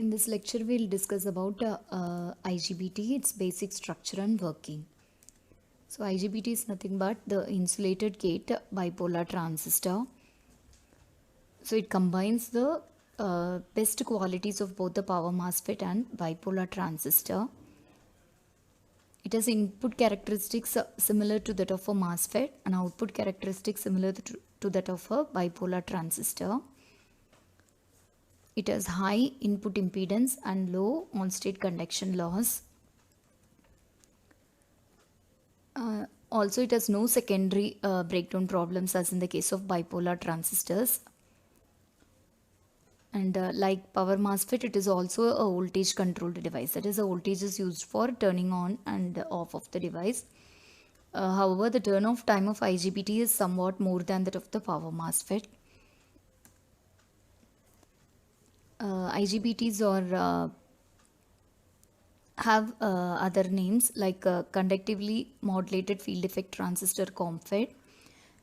In this lecture, we'll discuss about IGBT, its basic structure and working. So IGBT is nothing but the insulated gate bipolar transistor. So it combines the best qualities of both the power MOSFET and bipolar transistor. It has input characteristics similar to that of a MOSFET and output characteristics similar to that of a bipolar transistor. It has high input impedance and low on-state conduction loss. Also, it has no secondary breakdown problems as in the case of bipolar transistors. And like power MOSFET, it is also a voltage controlled device. That is, a voltage is used for turning on and off of the device. However, the turn off time of IGBT is somewhat more than that of the power MOSFET. IGBTs have other names like conductively modulated field effect transistor COMFET,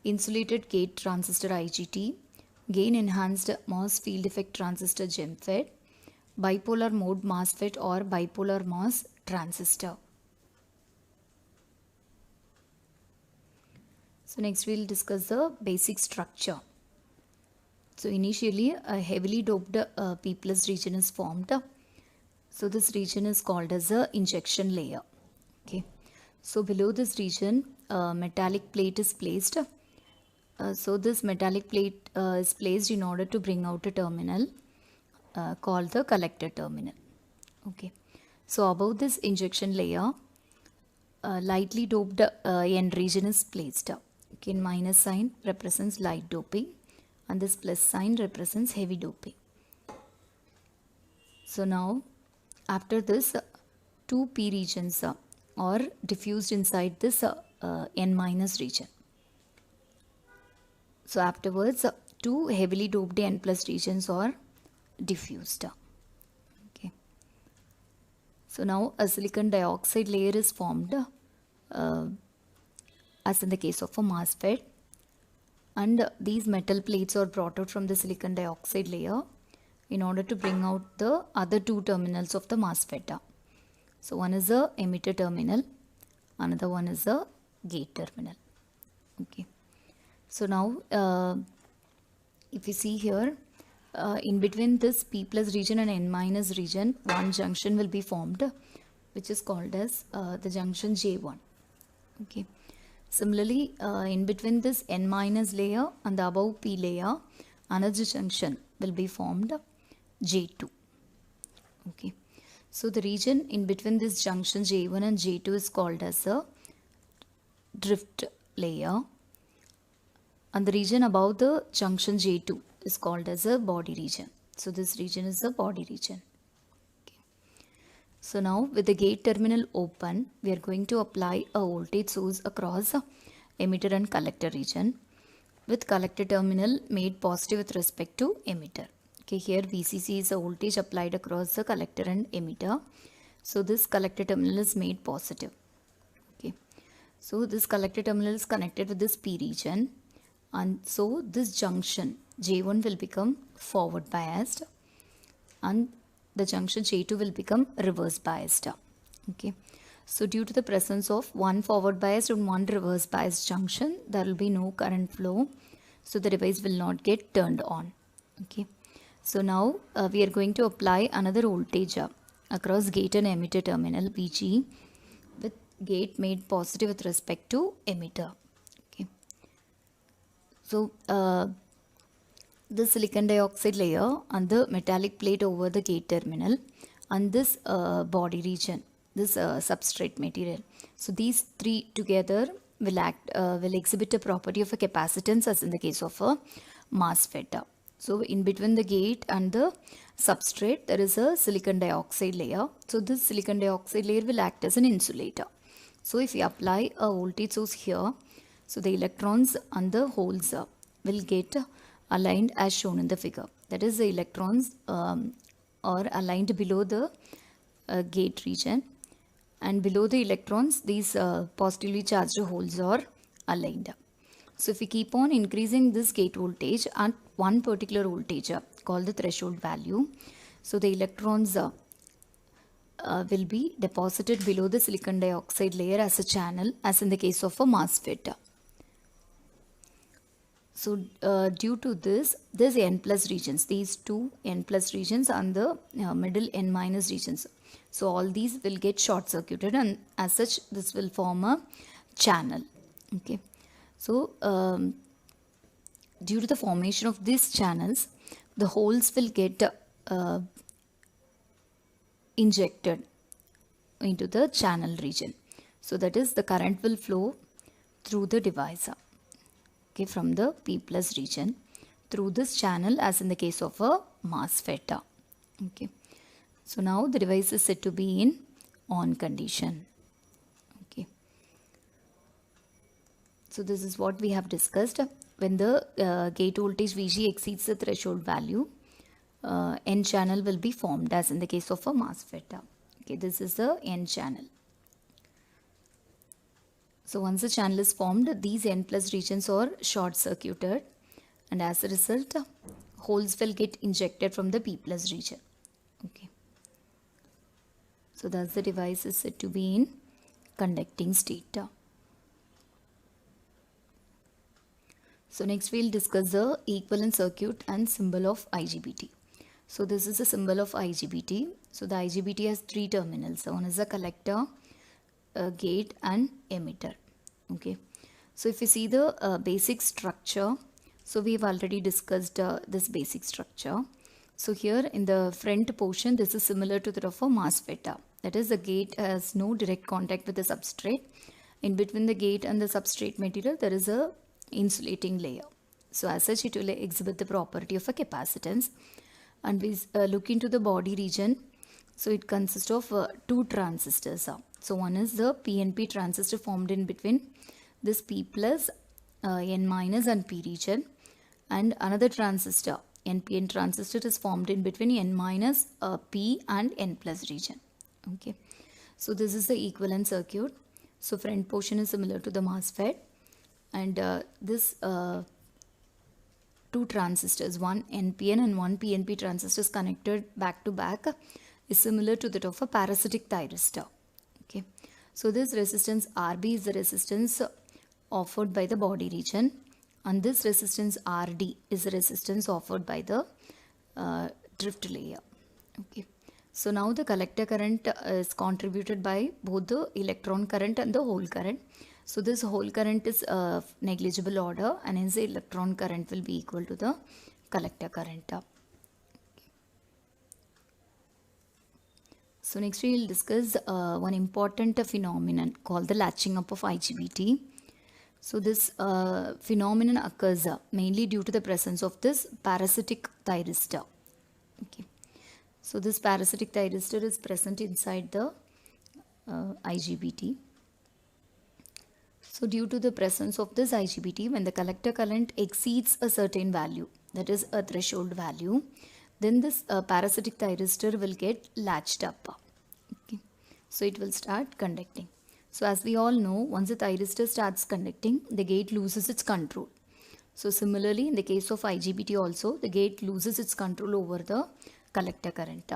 insulated gate transistor IGT, gain enhanced MOS field effect transistor GEMFET, bipolar mode MOSFET or bipolar MOS transistor. So next we'll discuss the basic structure. So initially a heavily doped P plus region is formed. So this region is called as a injection layer. Okay. So below this region a metallic plate is placed. So this metallic plate is placed in order to bring out a terminal called the collector terminal. Okay. So above this injection layer lightly doped N region is placed. Okay. Minus sign represents light doping and this plus sign represents heavy doping. So now after this two P regions are diffused inside this N minus region. So afterwards two heavily doped N plus regions are diffused. Okay. So now a silicon dioxide layer is formed as in the case of a MOSFET. And these metal plates are brought out from the silicon dioxide layer in order to bring out the other two terminals of the MOSFET. So one is a emitter terminal, another one is a gate terminal. Okay. So now if you see here, in between this P plus region and N minus region, one junction will be formed, which is called as the junction J1. Okay. Similarly, in between this N minus layer and the above P layer, another junction will be formed, J2. Okay. So the region in between this junction J1 and J2 is called as a drift layer. And the region above the junction J2 is called as a body region. So this region is the body region. So now with the gate terminal open, we are going to apply a voltage source across emitter and collector region with collector terminal made positive with respect to emitter. Okay, here VCC is a voltage applied across the collector and emitter. So this collector terminal is made positive. Okay, so this collector terminal is connected with this P region, and so this junction J1 will become forward biased and the junction J2 will become reverse biased. Okay. So due to the presence of one forward biased and one reverse biased junction, there will be no current flow. So the device will not get turned on. Okay. So now we are going to apply another voltage across gate and emitter terminal VG with gate made positive with respect to emitter. Okay. So the silicon dioxide layer and the metallic plate over the gate terminal and this body region, this substrate material. So these three together will exhibit a property of a capacitance as in the case of a MOSFET. So in between the gate and the substrate there is a silicon dioxide layer. So this silicon dioxide layer will act as an insulator. So if we apply a voltage source here, so the electrons and the holes will get aligned as shown in the figure. That is, the electrons are aligned below the gate region, and below the electrons these positively charged holes are aligned. So if we keep on increasing this gate voltage at one particular voltage called the threshold value, So the electrons will be deposited below the silicon dioxide layer as a channel, as in the case of a MOSFET. So due to this N plus regions, these two N plus regions and the middle N minus regions, so all these will get short circuited, and as such this will form a channel. Okay, so due to the formation of these channels, the holes will get injected into the channel region. So that is, the current will flow through the device, okay, from the P plus region through this channel, as in the case of a MOSFET. Okay, so now the device is said to be in on condition. Okay, so this is what we have discussed. When the gate voltage Vg exceeds the threshold value, N channel will be formed, as in the case of a MOSFET. Okay, this is the N channel. So once the channel is formed, these N plus regions are short circuited, and as a result, holes will get injected from the P plus region. Okay, so thus the device is said to be in conducting state. So next we'll discuss the equivalent circuit and symbol of Igbt. So this is a symbol of Igbt. So the Igbt has three terminals. One is a collector, a gate, and emitter. Okay, so if you see the basic structure, so we've already discussed this basic structure. So here in the front portion, this is similar to that of a MOSFET. That is, the gate has no direct contact with the substrate. In between the gate and the substrate material, there is a insulating layer. So as such, it will exhibit the property of a capacitance. And we look into the body region. So it consists of two transistors. So one is the PNP transistor formed in between this P plus, N minus and P region, and another transistor, NPN transistor, is formed in between N minus, P and N plus region. Okay, so this is the equivalent circuit. So front portion is similar to the MOSFET, and this two transistors, one NPN and one PNP transistors connected back to back, is similar to that of a parasitic thyristor. Okay, so this resistance RB is the resistance offered by the body region, and this resistance RD is the resistance offered by the drift layer. Okay, so now the collector current is contributed by both the electron current and the hole current. So this hole current is negligible order, and hence the electron current will be equal to the collector current. So next we will discuss one important phenomenon called the latching up of Igbt. So this phenomenon occurs mainly due to the presence of this parasitic thyristor. Okay, so this parasitic thyristor is present inside the Igbt. So due to the presence of this Igbt, when the collector current exceeds a certain value, that is a threshold value, then this parasitic thyristor will get latched up. Okay, so it will start conducting. So as we all know, once the thyristor starts conducting, the gate loses its control. So similarly, in the case of Igbt also, the gate loses its control over the collector current.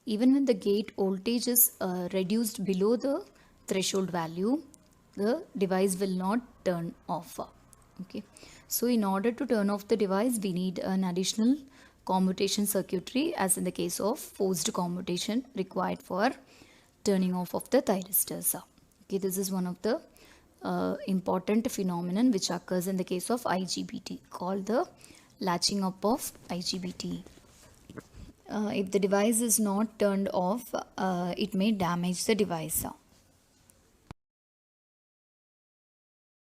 Even when the gate voltage is reduced below the threshold value, the device will not turn off. Okay, so in order to turn off the device, we need an additional commutation circuitry, as in the case of forced commutation required for turning off of the thyristors. Okay, this is one of the important phenomenon which occurs in the case of Igbt, called the latching up of Igbt. If the device is not turned off, it may damage the device.